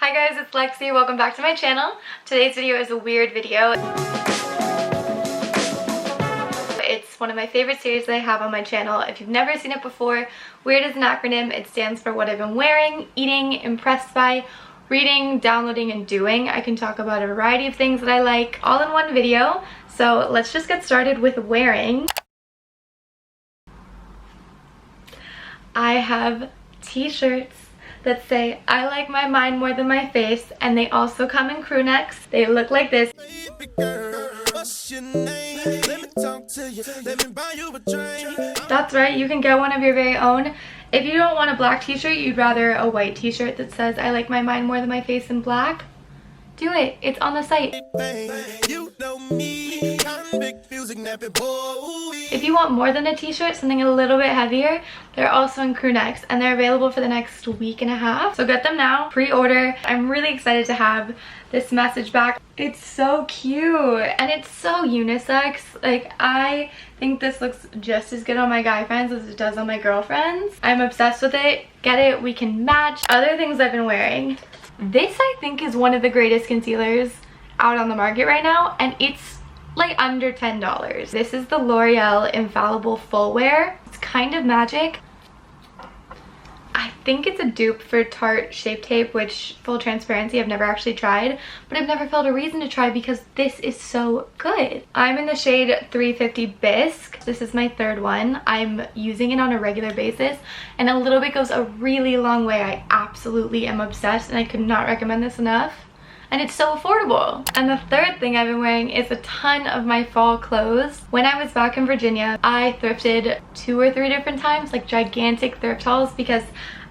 Hi guys, it's Lexie. Welcome back to my channel. Today's video is a weird video. It's one of my favorite series that I have on my channel. If you've never seen it before, WEIRDD is an acronym. It stands for what I've been wearing, eating, impressed by, reading, downloading, and doing. I can talk about a variety of things that I like all in one video. So let's just get started with wearing. I have t-shirts that say I like my mind more than my face, and they also come in crew necks. They look like this. That's right, you can get one of your very own. If you don't want a black t-shirt, you'd rather a white t-shirt that says I like my mind more than my face in black, do it. It's on the site. If you want more than a t-shirt, something a little bit heavier, they're also in crew necks and they're available for the next week and a half. So get them now, pre-order. I'm really excited to have this message back. It's so cute and it's so unisex. Like, I think this looks just as good on my guy friends as it does on my girlfriends. I'm obsessed with it. Get it, we can match. Other things I've been wearing. This I think is one of the greatest concealers out on the market right now, and it's like under $10. This is the L'Oreal Infallible Full Wear. It's kind of magic. I think it's a dupe for Tarte Shape Tape, which, full transparency, I've never actually tried, but I've never felt a reason to try because this is so good. I'm in the shade 350 Bisque. This is my third one. I'm using it on a regular basis, and a little bit goes a really long way. I absolutely am obsessed, and I could not recommend this enough. And it's so affordable. And the third thing I've been wearing is a ton of my fall clothes. When I was back in Virginia, I thrifted 2 or 3 different times, like gigantic thrift hauls, because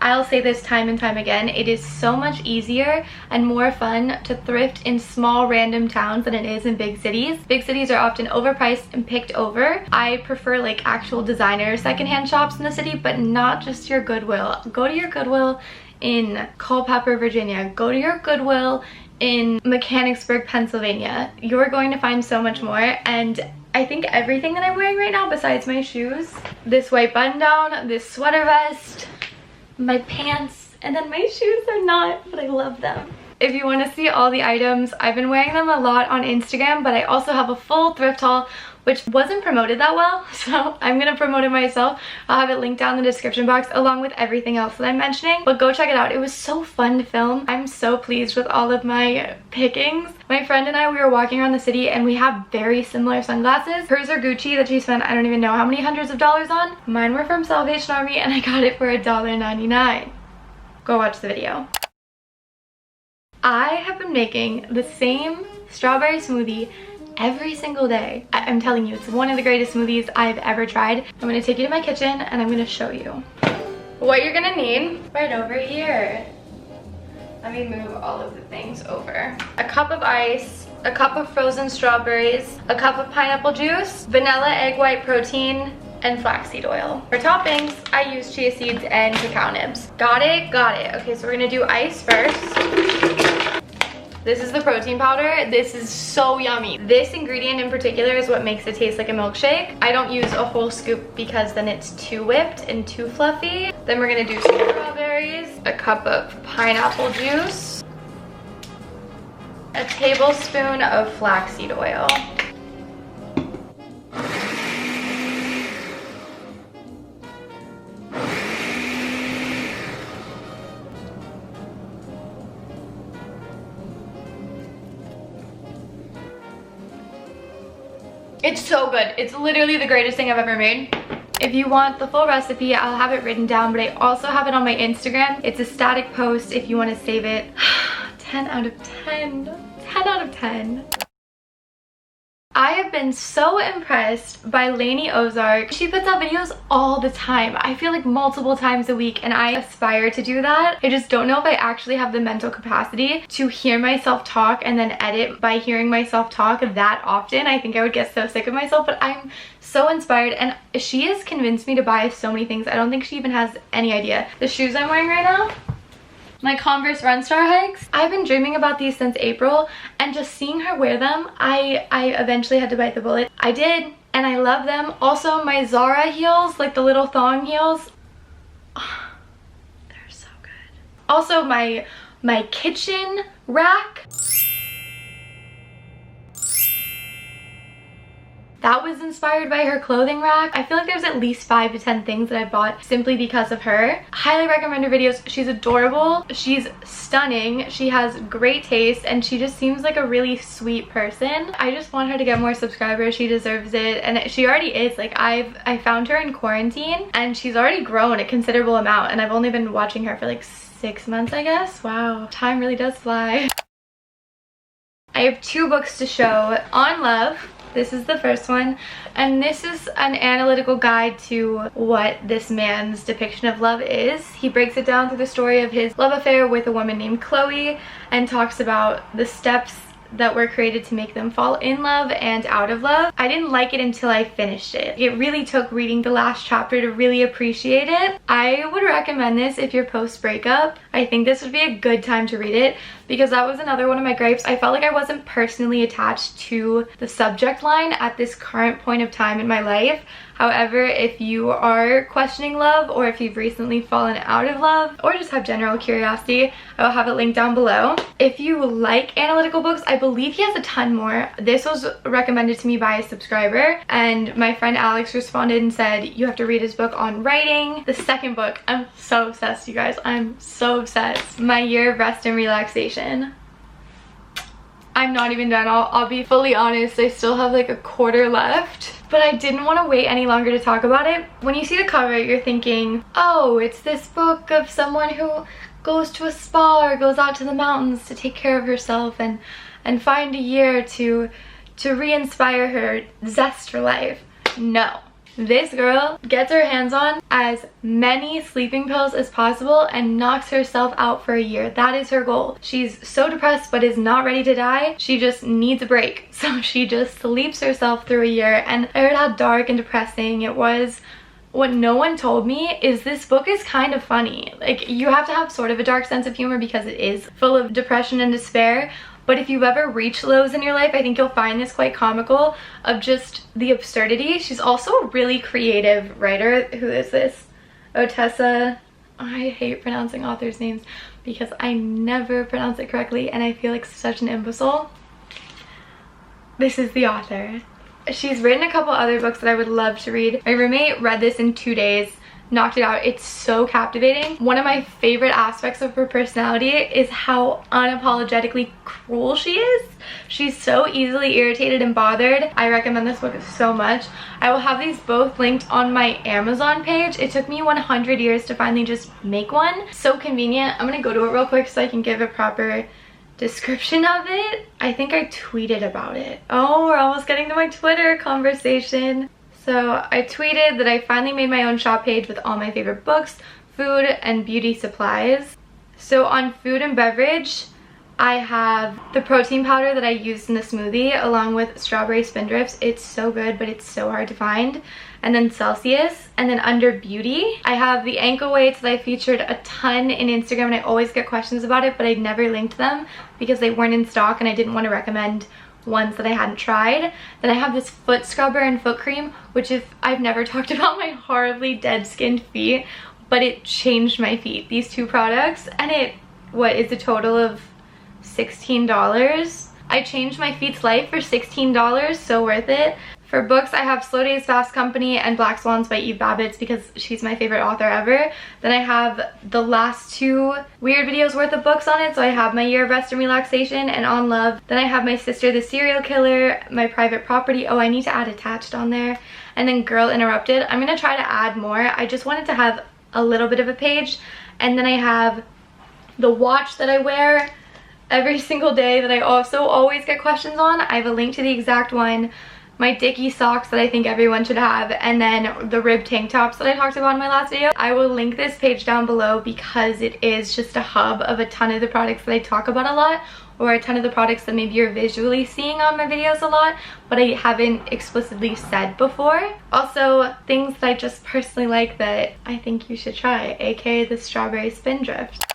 I'll say this time and time again, it is so much easier and more fun to thrift in small random towns than it is in big cities. Big cities are often overpriced and picked over. I prefer like actual designer secondhand shops in the city, but not just your Goodwill. Go to your Goodwill in Culpeper, Virginia. Go to your Goodwill in Mechanicsburg, Pennsylvania. You're going to find so much more. And I think everything that I'm wearing right now, besides my shoes, this white button down, this sweater vest, my pants, and then my shoes are not, but I love them. If you want to see all the items, I've been wearing them a lot on Instagram, but I also have a full thrift haul which wasn't promoted that well, so I'm gonna promote it myself. I'll have it linked down in the description box along with everything else that I'm mentioning, but go check it out. It was so fun to film. I'm so pleased with all of my pickings. My friend and I, we were walking around the city and we have very similar sunglasses. Hers are Gucci that she spent I don't even know how many hundreds of dollars on. Mine were from Salvation Army and I got it for $1.99. Go watch the video. I have been making the same strawberry smoothie every single day. I'm telling you, it's one of the greatest smoothies I've ever tried. I'm gonna take you to my kitchen and I'm gonna show you what you're gonna need right over here. Let me move all of the things over. A cup of ice, a cup of frozen strawberries, a cup of pineapple juice, vanilla egg white protein, and flaxseed oil. For toppings, I use chia seeds and cacao nibs. Got it? Got it. Okay, so we're gonna do ice first. This is the protein powder. This is so yummy. This ingredient in particular is what makes it taste like a milkshake. I don't use a whole scoop because then it's too whipped and too fluffy. Then we're gonna do some strawberries, a cup of pineapple juice, a tablespoon of flaxseed oil. It's so good. It's literally the greatest thing I've ever made. If you want the full recipe, I'll have it written down, but I also have it on my Instagram. It's a static post if you want to save it. 10 out of 10. 10 out of 10. I have been so impressed by Laney Ozark. She puts out videos all the time. I feel like multiple times a week, and I aspire to do that. I just don't know if I actually have the mental capacity to hear myself talk and then edit by hearing myself talk that often. I think I would get so sick of myself, but I'm so inspired, and she has convinced me to buy so many things. I don't think she even has any idea. The shoes I'm wearing right now, my Converse Runstar hikes. I've been dreaming about these since April, and just seeing her wear them, I eventually had to bite the bullet. I did, and I love them. Also, my Zara heels, like the little thong heels, oh, they're so good. Also, my my kitchen rack. That was inspired by her clothing rack. I feel like there's at least 5 to 10 things that I bought simply because of her. Highly recommend her videos. She's adorable. She's stunning. She has great taste and she just seems like a really sweet person. I just want her to get more subscribers. She deserves it, and she already is. Like I found her in quarantine and she's already grown a considerable amount, and I've only been watching her for like 6 months, I guess. Wow, time really does fly. I have 2 books to show. On Love. This is the first one, and this is an analytical guide to what this man's depiction of love is. He breaks it down through the story of his love affair with a woman named Chloe and talks about the steps that were created to make them fall in love and out of love. I didn't like it until I finished it. It really took reading the last chapter to really appreciate it. I would recommend this if you're post-breakup. I think this would be a good time to read it because that was another one of my gripes. I felt like I wasn't personally attached to the subject line at this current point of time in my life. However, if you are questioning love, or if you've recently fallen out of love, or just have general curiosity, I will have it linked down below. If you like analytical books, I believe he has a ton more. This was recommended to me by a subscriber, and my friend Alex responded and said, you have to read his book on writing. The second book, I'm so obsessed, you guys. I'm so obsessed. My Year of Rest and Relaxation. I'm not even done. I'll be fully honest, I still have like a quarter left, but I didn't want to wait any longer to talk about it. When you see the cover, you're thinking, oh, it's this book of someone who goes to a spa or goes out to the mountains to take care of herself and find a year to re-inspire her zest for life. No. This girl gets her hands on as many sleeping pills as possible and knocks herself out for a year. That is her goal. She's so depressed but is not ready to die. She just needs a break. So she just sleeps herself through a year, and I heard how dark and depressing it was. What no one told me is this book is kind of funny. Like, you have to have sort of a dark sense of humor because it is full of depression and despair. But if you've ever reached lows in your life, I think you'll find this quite comical of just the absurdity. She's also a really creative writer. Who is this? Otessa. I hate pronouncing authors' names because I never pronounce it correctly and I feel like such an imbecile. This is the author. She's written a couple other books that I would love to read. My roommate read this in 2 days. Knocked it out. It's so captivating. One of my favorite aspects of her personality is how unapologetically cruel she is. She's so easily irritated and bothered. I recommend this book so much. I will have these both linked on my Amazon page. It took me 100 years to finally just make one. So convenient. I'm gonna go to it real quick so I can give a proper description of it. I think I tweeted about it. Oh, we're almost getting to my Twitter conversation. So I tweeted that I finally made my own shop page with all my favorite books, food, and beauty supplies. So on food and beverage, I have the protein powder that I used in the smoothie along with strawberry spindrifts. It's so good, but it's so hard to find. And then Celsius. And then under beauty, I have the ankle weights that I featured a ton in Instagram, and I always get questions about it, but I never linked them because they weren't in stock and I didn't want to recommend ones that I hadn't tried. Then I have this foot scrubber and foot cream, which if I've never talked about my horribly dead skinned feet, but it changed my feet. These 2 products, and it, what is a total of $16. I changed my feet's life for $16, so worth it. For books, I have Slow Days, Fast Company, and Black Swans by Eve Babbitt because she's my favorite author ever. Then I have the last 2 Weird videos worth of books on it, so I have My Year of Rest and Relaxation and On Love. Then I have My Sister the Serial Killer, My Private Property. Oh, I need to add Attached on there. And then Girl Interrupted. I'm going to try to add more. I just wanted to have a little bit of a page. And then I have the watch that I wear every single day that I also always get questions on. I have a link to the exact one. My Dickie socks that I think everyone should have, and then the rib tank tops that I talked about in my last video. I will link this page down below because it is just a hub of a ton of the products that I talk about a lot, or a ton of the products that maybe you're visually seeing on my videos a lot, but I haven't explicitly said before. Also, things that I just personally like that I think you should try, aka the strawberry spindrift.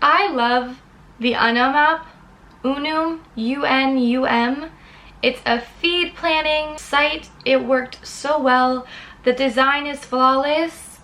I love the Unum app, Unum, U-N-U-M. It's a feed planning site. It worked so well. The design is flawless.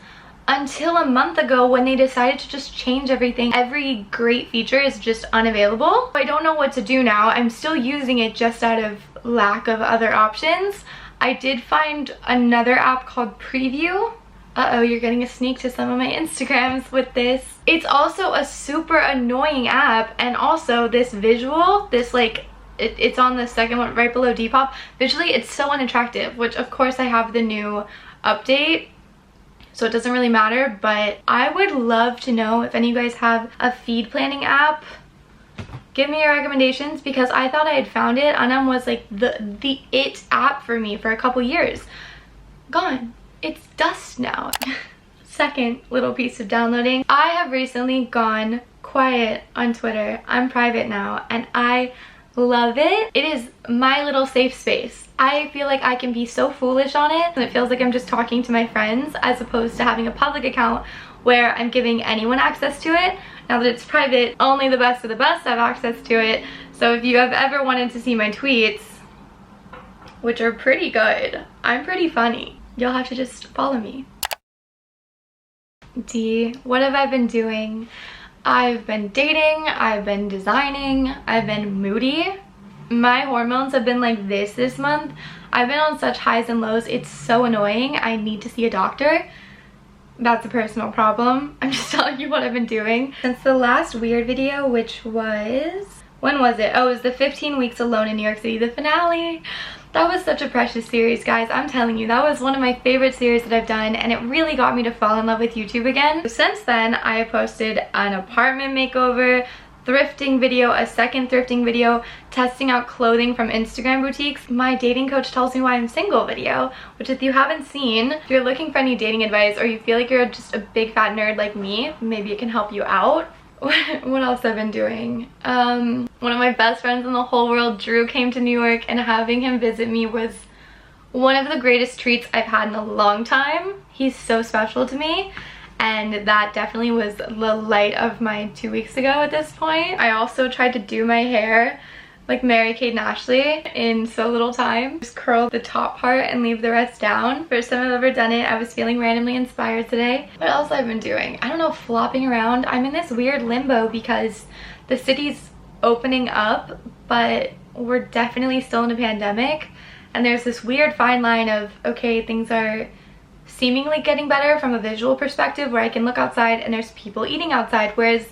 until a month ago when they decided to just change everything. Every great feature is just unavailable. I don't know what to do now. I'm still using it just out of lack of other options. I did find another app called Preview. Uh-oh, you're getting a sneak to some of my Instagrams with this. It's also a super annoying app, and also this visual, this like, it's on the second one right below Depop. Visually, it's so unattractive, which of course I have the new update, so it doesn't really matter, but I would love to know if any of you guys have a feed planning app. Give me your recommendations, because I thought I had found it. Anam was like the it app for me for a couple years. Gone. It's dust now. Second little piece of downloading. I have recently gone quiet on Twitter. I'm private now, and I love it. It is my little safe space. I feel like I can be so foolish on it, and it feels like I'm just talking to my friends as opposed to having a public account where I'm giving anyone access to it. Now that it's private, only the best of the best have access to it. So if you have ever wanted to see my tweets, which are pretty good, I'm pretty funny, you'll have to just follow me. D, what have I been doing? I've been dating, I've been designing, I've been moody. My hormones have been like this month. I've been on such highs and lows. It's so annoying. I need to see a doctor. That's a personal problem. I'm just telling you what I've been doing. Since the last WEIRDD video, which was, when was it? Oh, it was the 15 weeks alone in New York City, the finale. That was such a precious series, guys. I'm telling you, that was one of my favorite series that I've done, and it really got me to fall in love with YouTube again. Since then, I have posted an apartment makeover, thrifting video, a second thrifting video, testing out clothing from Instagram boutiques, my dating coach tells me why I'm single video, which if you haven't seen, if you're looking for any dating advice or you feel like you're just a big fat nerd like me, maybe it can help you out. What else I've been doing? One of my best friends in the whole world, Drew, came to New York, and having him visit me was one of the greatest treats I've had in a long time. He's so special to me, and that definitely was the light of my 2 weeks ago at this point. I also tried to do my hair like Mary-Kate and Ashley in so little time. Just curl the top part and leave the rest down. First time I've ever done it. I was feeling randomly inspired today. What else I've been doing? I don't know, flopping around. I'm in this weird limbo because the city's opening up, but we're definitely still in a pandemic. And there's this weird fine line of, okay, things are seemingly getting better from a visual perspective where I can look outside and there's people eating outside, whereas,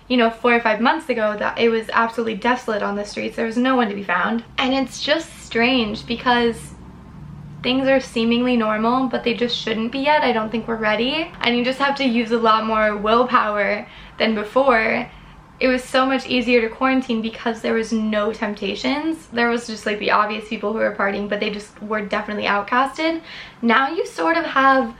you know, 4 or 5 months ago that it was absolutely desolate on the streets. There was no one to be found. And it's just strange because things are seemingly normal, but they just shouldn't be yet. I don't think we're ready. And you just have to use a lot more willpower than before. It was so much easier to quarantine because there was no temptations. There was just like the obvious people who were partying, but they just were definitely outcasted. Now you sort of have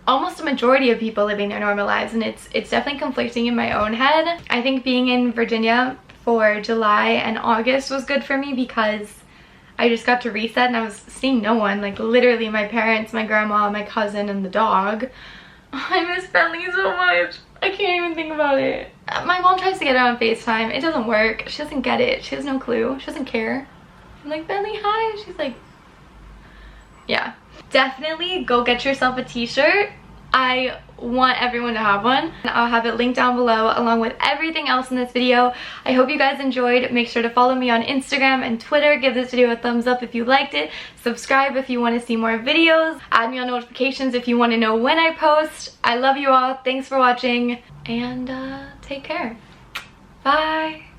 almost a majority of people living their normal lives, and it's definitely conflicting in my own head. I think being in Virginia for July and August was good for me because I just got to reset and I was seeing no one, like literally my parents, my grandma, my cousin, and the dog. I miss Bentley so much. I can't even think about it. My mom tries to get her on FaceTime. It doesn't work. She doesn't get it. She has no clue. She doesn't care. I'm like, Bentley, hi. She's like, yeah. Definitely go get yourself a t-shirt. I want everyone to have one. I'll have it linked down below along with everything else in this video. I hope you guys enjoyed. Make sure to follow me on Instagram and Twitter. Give this video a thumbs up if you liked it. Subscribe if you want to see more videos. Add me on notifications if you want to know when I post. I love you all. Thanks for watching, and take care. Bye.